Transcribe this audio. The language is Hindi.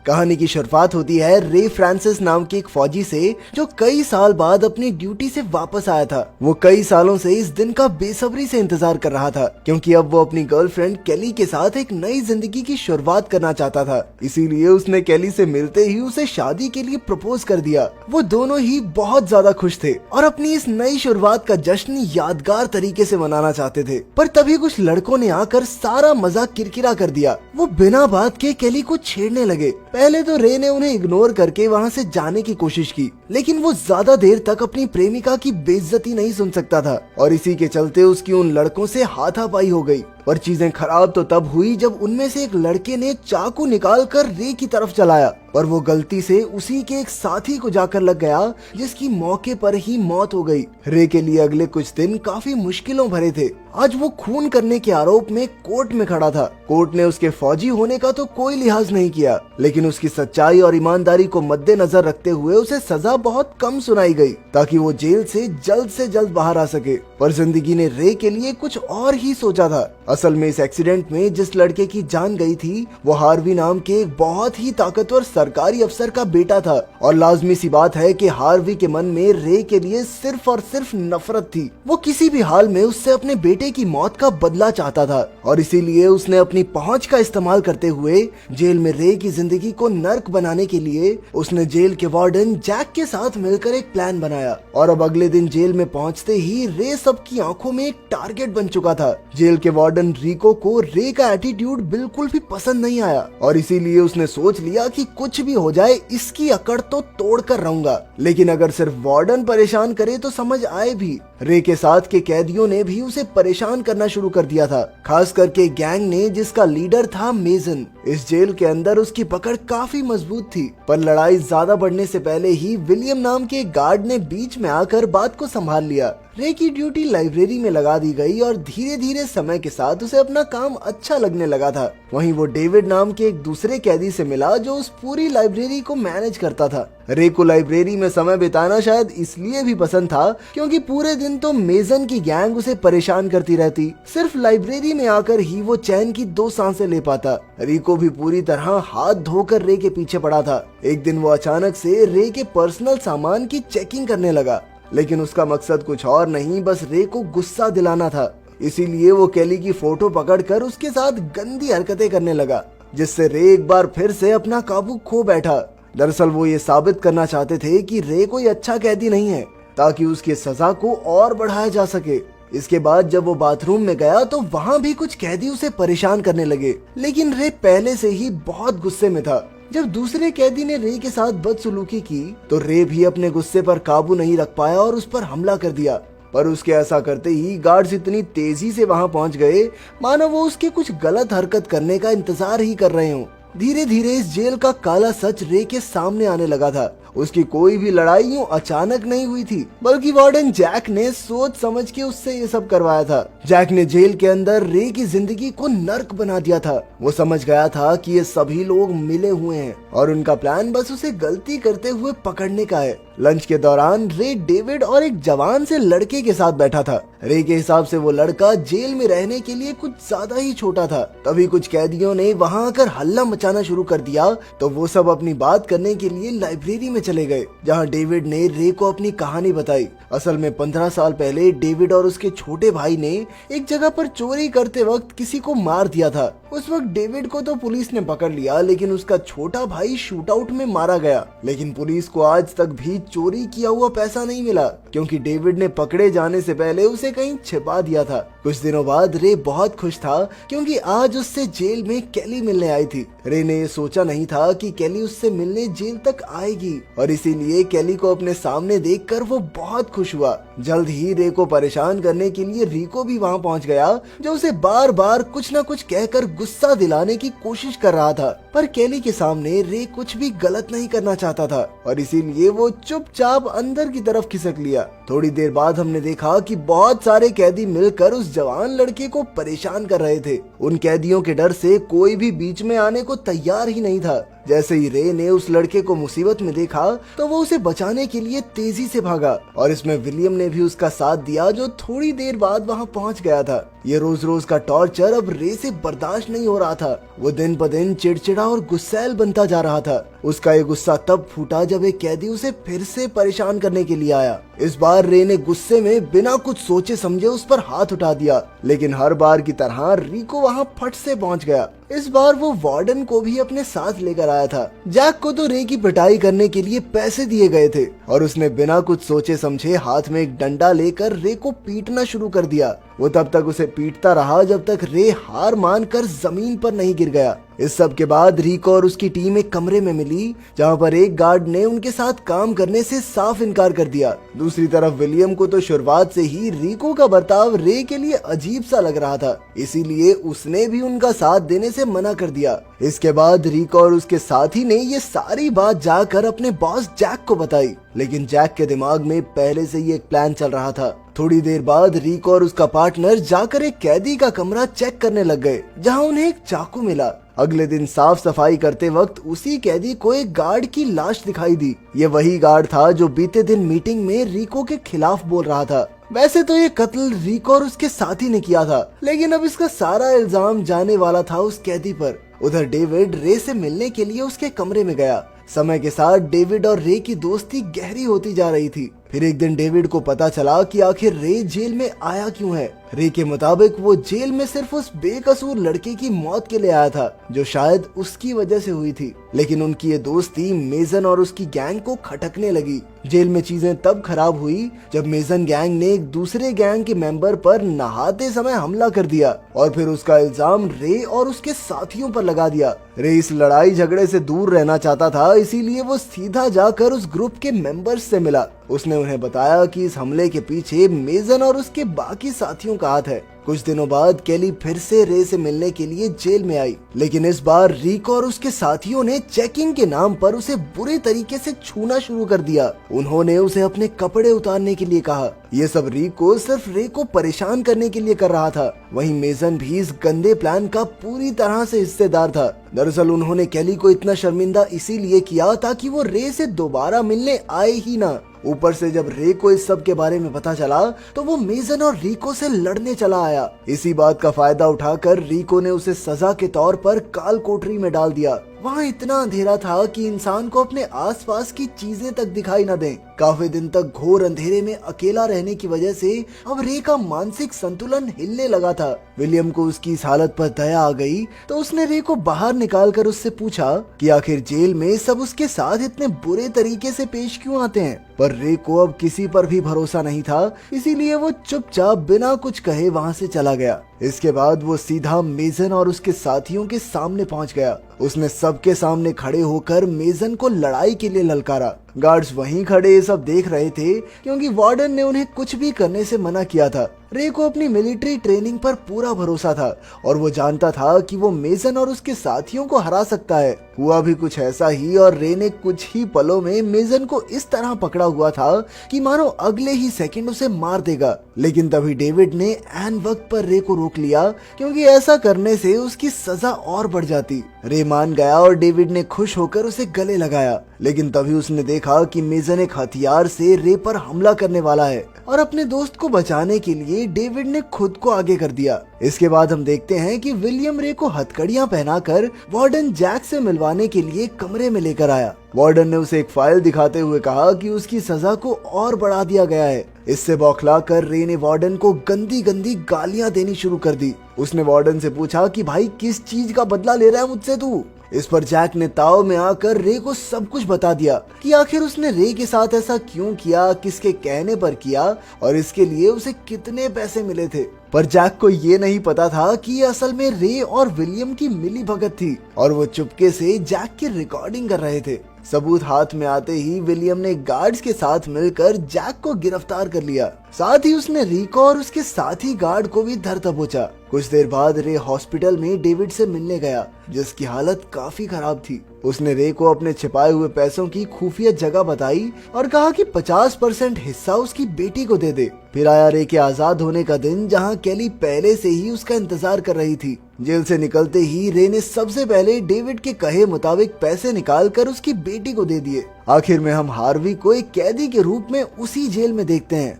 कहानी की शुरुआत होती है रे फ्रांसिस नाम के एक फौजी से, जो कई साल बाद अपनी ड्यूटी से वापस आया था। वो कई सालों से इस दिन का बेसब्री से इंतजार कर रहा था, क्योंकि अब वो अपनी गर्लफ्रेंड केली के साथ एक नई जिंदगी की शुरुआत करना चाहता था। इसीलिए उसने केली से मिलते ही उसे शादी के लिए प्रपोज कर दिया। वो दोनों ही बहुत ज्यादा खुश थे और अपनी इस नई शुरुआत का जश्न यादगार तरीके से मनाना चाहते थे। पर तभी कुछ लड़कों ने आकर सारा मजाक किरकिरा कर दिया। वो बिना बात के केली को छेड़ने लगे। पहले तो रे ने उन्हें इग्नोर करके वहाँ से जाने की कोशिश की, लेकिन वो ज्यादा देर तक अपनी प्रेमिका की बेइज्जती नहीं सुन सकता था और इसी के चलते उसकी उन लड़कों से हाथापाई हो गई। और चीजें खराब तो तब हुई जब उनमें से एक लड़के ने चाकू निकालकर रे की तरफ चलाया, पर वो गलती से उसी के एक साथी को जाकर लग गया, जिसकी मौके पर ही मौत हो गई। रे के लिए अगले कुछ दिन काफी मुश्किलों भरे थे। आज वो खून करने के आरोप में कोर्ट में खड़ा था। कोर्ट ने उसके फौजी होने का तो कोई लिहाज नहीं किया, लेकिन उसकी सच्चाई और ईमानदारी को मद्देनजर रखते हुए उसे सजा बहुत कम सुनाई गई, ताकि वो जेल से जल्द बाहर आ सके। पर जिंदगी ने रे के लिए कुछ और ही सोचा था। असल में इस एक्सीडेंट में जिस लड़के की जान गई थी, वो हार्वी नाम के एक बहुत ही ताकतवर सरकारी अफसर का बेटा था। और लाजमी सी बात है कि हार्वी के मन में रे के लिए सिर्फ और सिर्फ नफरत थी। वो किसी भी हाल में उससे अपने बेटे की मौत का बदला चाहता था, और इसीलिए उसने अपनी पहुंच का इस्तेमाल करते हुए जेल में रे की जिंदगी को नर्क बनाने के लिए उसने जेल के वार्डन जैक के साथ मिलकर एक प्लान बनाया। और अब अगले दिन जेल में पहुंचते ही रे सबकी आंखों में एक टारगेट बन चुका था। जेल के वार्डन रिको को रे का एटीट्यूड बिल्कुल भी पसंद नहीं आया, और इसीलिए उसने सोच लिया कि कुछ भी हो जाए इसकी अकड़ तो तोड़ कर रहूंगा। लेकिन अगर सिर्फ वार्डन परेशान करे तो समझ आए भी। रे के साथ के कैदियों ने भी उसे परेशान करना शुरू कर दिया था, खास करके गैंग ने, जिसका लीडर था मेजन। इस जेल के अंदर उसकी पकड़ काफी मजबूत थी, पर लड़ाई ज्यादा बढ़ने से पहले ही विलियम नाम के गार्ड ने बीच में आकर बात को संभाल लिया। रे की ड्यूटी लाइब्रेरी में लगा दी गई और धीरे धीरे समय के साथ उसे अपना काम अच्छा लगने लगा था। वहीं वो डेविड नाम के एक दूसरे कैदी से मिला, जो उस पूरी लाइब्रेरी को मैनेज करता था। रे को लाइब्रेरी में समय बिताना शायद इसलिए भी पसंद था, क्योंकि पूरे दिन तो मेजन की गैंग उसे परेशान करती रहती। सिर्फ लाइब्रेरी में आकर ही वो चैन की 2 सांसें ले पाता। रिको भी पूरी तरह हाथ धोकर रे के पीछे पड़ा था। एक दिन वो अचानक से रे के पर्सनल सामान की चेकिंग करने लगा, लेकिन उसका मकसद कुछ और नहीं, बस रे को गुस्सा दिलाना था। इसीलिए वो केली की फोटो पकड़कर उसके साथ गंदी हरकतें करने लगा, जिससे रे एक बार फिर से अपना काबू खो बैठा। दरअसल वो ये साबित करना चाहते थे कि रे कोई अच्छा कैदी नहीं है, ताकि उसकी सजा को और बढ़ाया जा सके। इसके बाद जब वो बाथरूम में गया तो वहाँ भी कुछ कैदी उसे परेशान करने लगे, लेकिन रे पहले से ही बहुत गुस्से में था। जब दूसरे कैदी ने रे के साथ बदसलूकी की तो रे भी अपने गुस्से पर काबू नहीं रख पाया और उस पर हमला कर दिया। पर उसके ऐसा करते ही गार्ड्स इतनी तेजी से वहां पहुंच गए, मानो वो उसके कुछ गलत हरकत करने का इंतजार ही कर रहे हों। धीरे धीरे इस जेल का काला सच रे के सामने आने लगा था। उसकी कोई भी लड़ाई यूं अचानक नहीं हुई थी, बल्कि वार्डन जैक ने सोच समझ के उससे ये सब करवाया था। जैक ने जेल के अंदर रे की जिंदगी को नर्क बना दिया था। वो समझ गया था कि ये सभी लोग मिले हुए हैं और उनका प्लान बस उसे गलती करते हुए पकड़ने का है। लंच के दौरान रे डेविड और एक जवान से लड़के के साथ बैठा था। रे के हिसाब से वो लड़का जेल में रहने के लिए कुछ ज्यादा ही छोटा था। तभी कुछ कैदियों ने वहां आकर हल्ला मचाना शुरू कर दिया, तो वो सब अपनी बात करने के लिए लाइब्रेरी में चले गए, जहां डेविड ने रे को अपनी कहानी बताई। असल में 15 साल पहले डेविड और उसके छोटे भाई ने एक जगह पर चोरी करते वक्त किसी को मार दिया था। उस वक्त डेविड को तो पुलिस ने पकड़ लिया, लेकिन उसका छोटा भाई शूटआउट में मारा गया। लेकिन पुलिस को आज तक भी चोरी किया हुआ पैसा नहीं मिला, क्योंकि डेविड ने पकड़े जाने से पहले उसे कहीं छिपा दिया था। कुछ दिनों बाद रे बहुत खुश था, क्योंकि आज उससे जेल में केली मिलने आई थी। रे ने ये सोचा नहीं था कि केली उससे मिलने जेल तक आएगी, और इसीलिए केली को अपने सामने देखकर वो बहुत खुश हुआ। जल्द ही रे को परेशान करने के लिए रिको भी वहां पहुंच गया, जो उसे बार बार कुछ न कुछ कहकर गुस्सा दिलाने की कोशिश कर रहा था। पर केली के सामने रे कुछ भी गलत नहीं करना चाहता था, और इसीलिए वो चुपचाप अंदर की तरफ खिसक लिया। थोड़ी देर बाद हमने देखा कि बहुत सारे कैदी मिलकर उस जवान लड़के को परेशान कर रहे थे। उन कैदियों के डर से कोई भी बीच में आने को तैयार ही नहीं था। जैसे ही रे ने उस लड़के को मुसीबत में देखा तो वो उसे बचाने के लिए तेजी से भागा और इसमें विलियम ने भी उसका साथ दिया, जो थोड़ी देर बाद वहाँ पहुँच गया था। ये रोज रोज का टॉर्चर अब रे से बर्दाश्त नहीं हो रहा था। वो दिन ब दिन चिड़चिड़ा और गुस्सैल बनता जा रहा था। उसका ये गुस्सा तब फूटा जब एक कैदी उसे फिर से परेशान करने के लिए आया। इस बार रे ने गुस्से में बिना कुछ सोचे समझे उस पर हाथ उठा दिया, लेकिन हर बार की तरह रिको वहाँ फट से पहुँच गया। इस बार वो वार्डन को भी अपने साथ लेकर आया था। जैक को तो रे की पिटाई करने के लिए पैसे दिए गए थे और उसने बिना कुछ सोचे समझे हाथ में एक डंडा लेकर रे को पीटना शुरू कर दिया। वो तब तक उसे पीटता रहा जब तक रे हार मानकर जमीन पर नहीं गिर गया। इस सब के बाद रिको और उसकी टीम एक कमरे में मिली, जहां पर एक गार्ड ने उनके साथ काम करने से साफ इनकार कर दिया। दूसरी तरफ विलियम को तो शुरुआत से ही रिको का बर्ताव रे के लिए अजीब सा लग रहा था, इसीलिए उसने भी उनका साथ देने से मना कर दिया। इसके बाद रिको और उसके साथी ने ये सारी बात जाकर अपने बॉस जैक को बताई, लेकिन जैक के दिमाग में पहले से ही एक प्लान चल रहा था। थोड़ी देर बाद रिको और उसका पार्टनर जाकर एक कैदी का कमरा चेक करने लग गए, जहां उन्हें एक चाकू मिला। अगले दिन साफ सफाई करते वक्त उसी कैदी को एक गार्ड की लाश दिखाई दी। ये वही गार्ड था जो बीते दिन मीटिंग में रिको के खिलाफ बोल रहा था। वैसे तो ये कत्ल रिको और उसके साथी ने किया था, लेकिन अब इसका सारा इल्जाम जाने वाला था उस कैदी पर। उधर डेविड रे से मिलने के लिए उसके कमरे में गया। समय के साथ डेविड और रे की दोस्ती गहरी होती जा रही थी। फिर एक दिन डेविड को पता चला कि आखिर रे जेल में आया क्यों है। रे के मुताबिक वो जेल में सिर्फ उस बेकसूर लड़के की मौत के लिए आया था, जो शायद उसकी वजह से हुई थी। लेकिन उनकी ये दोस्ती मेजन और उसकी गैंग को खटकने लगी। जेल में चीजें तब खराब हुई जब मेजन गैंग ने एक दूसरे गैंग के मेंबर पर नहाते समय हमला कर दिया और फिर उसका इल्जाम रे और उसके साथियों पर लगा दिया। रे इस लड़ाई झगड़े से दूर रहना चाहता था, इसीलिए वो सीधा जाकर उस ग्रुप के मेंबर्स से मिला। उसने उन्हें बताया कि इस हमले के पीछे मेजन और उसके बाकी साथियों का हाथ है। कुछ दिनों बाद केली फिर से रे से मिलने के लिए जेल में आई, लेकिन इस बार रिको और उसके साथियों ने चेकिंग के नाम पर उसे बुरे तरीके से छूना शुरू कर दिया। उन्होंने उसे अपने कपड़े उतारने के लिए कहा। ये सब रिको सिर्फ रे को परेशान करने के लिए कर रहा था। वहीं मेजन भी इस गंदे प्लान का पूरी तरह से हिस्सेदार था। दरअसल उन्होंने केली को इतना शर्मिंदा इसीलिए किया ताकि वो रे से दोबारा मिलने आए ही ना। ऊपर से जब रे को इस सब के बारे में पता चला तो वो मेजन और रिको से लड़ने चला आया। इसी बात का फायदा उठाकर रिको ने उसे सजा के तौर पर काल कोठरी में डाल दिया। वहाँ इतना अंधेरा था कि इंसान को अपने आसपास की चीजें तक दिखाई न दें। काफी दिन तक घोर अंधेरे में अकेला रहने की वजह से अब रे का मानसिक संतुलन हिलने लगा था। विलियम को उसकी इस हालत पर दया आ गई तो उसने रे को बाहर निकालकर उससे पूछा कि आखिर जेल में सब उसके साथ इतने बुरे तरीके से पेश क्यों आते हैं। पर रे को अब किसी पर भी भरोसा नहीं था, इसीलिए वो चुपचाप बिना कुछ कहे वहाँ से चला गया। इसके बाद वो सीधा मेजन और उसके साथियों के सामने पहुंच गया। उसने सबके सामने खड़े होकर मेजन को लड़ाई के लिए ललकारा। गार्ड्स वहीं खड़े ये सब देख रहे थे क्योंकि वार्डन ने उन्हें कुछ भी करने से मना किया था। रे को अपनी मिलिट्री ट्रेनिंग पर पूरा भरोसा था और वो जानता था कि वो मेजन और उसके साथियों को हरा सकता है। हुआ भी कुछ ऐसा ही और रे ने कुछ ही पलों में मेजन को इस तरह पकड़ा हुआ था कि मानो अगले ही सेकंड उसे मार देगा। लेकिन तभी डेविड ने ऐन वक्त पर रे को रोक लिया, क्योंकि ऐसा करने से उसकी सजा और बढ़ जाती। रे मान गया और डेविड ने खुश होकर उसे गले लगाया। लेकिन तभी उसने देखा कि मेजन एक हथियार से रे पर हमला करने वाला है और अपने दोस्त को बचाने के लिए डेविड ने खुद को आगे कर दिया। इसके बाद हम देखते हैं कि विलियम रे को हथकड़ियां पहनाकर वार्डन जैक से मिलवाने के लिए कमरे में लेकर आया। वार्डन ने उसे एक फाइल दिखाते हुए कहा कि उसकी सजा को और बढ़ा दिया गया है। इससे बौखलाकर रे ने वार्डन को गंदी गंदी गालियां देनी शुरू कर दी। उसने वार्डन से पूछा कि भाई किस चीज का बदला ले रहा है मुझसे तू। इस पर जैक ने ताव में आकर रे को सब कुछ बता दिया कि आखिर उसने रे के साथ ऐसा क्यों किया, किसके कहने पर किया और इसके लिए उसे कितने पैसे मिले थे। पर जैक को ये नहीं पता था कि ये असल में रे और विलियम की मिली भगत थी और वो चुपके से जैक की रिकॉर्डिंग कर रहे थे। सबूत हाथ में आते ही विलियम ने गार्ड्स के साथ मिलकर जैक को गिरफ्तार कर लिया। साथ ही उसने री को और उसके साथी गार्ड को भी धर दबोचा। कुछ देर बाद रे हॉस्पिटल में डेविड से मिलने गया, जिसकी हालत काफी खराब थी। उसने रे को अपने छिपाए हुए पैसों की खुफिया जगह बताई और कहा कि 50% हिस्सा उसकी बेटी को दे दे। फिर आया रे के आजाद होने का दिन, जहां केली पहले से ही उसका इंतजार कर रही थी। जेल से निकलते ही रे ने सबसे पहले डेविड के कहे मुताबिक पैसे निकालकर उसकी बेटी को दे दिए। आखिर में हम हार्वी को एक कैदी के रूप में उसी जेल में देखते हैं।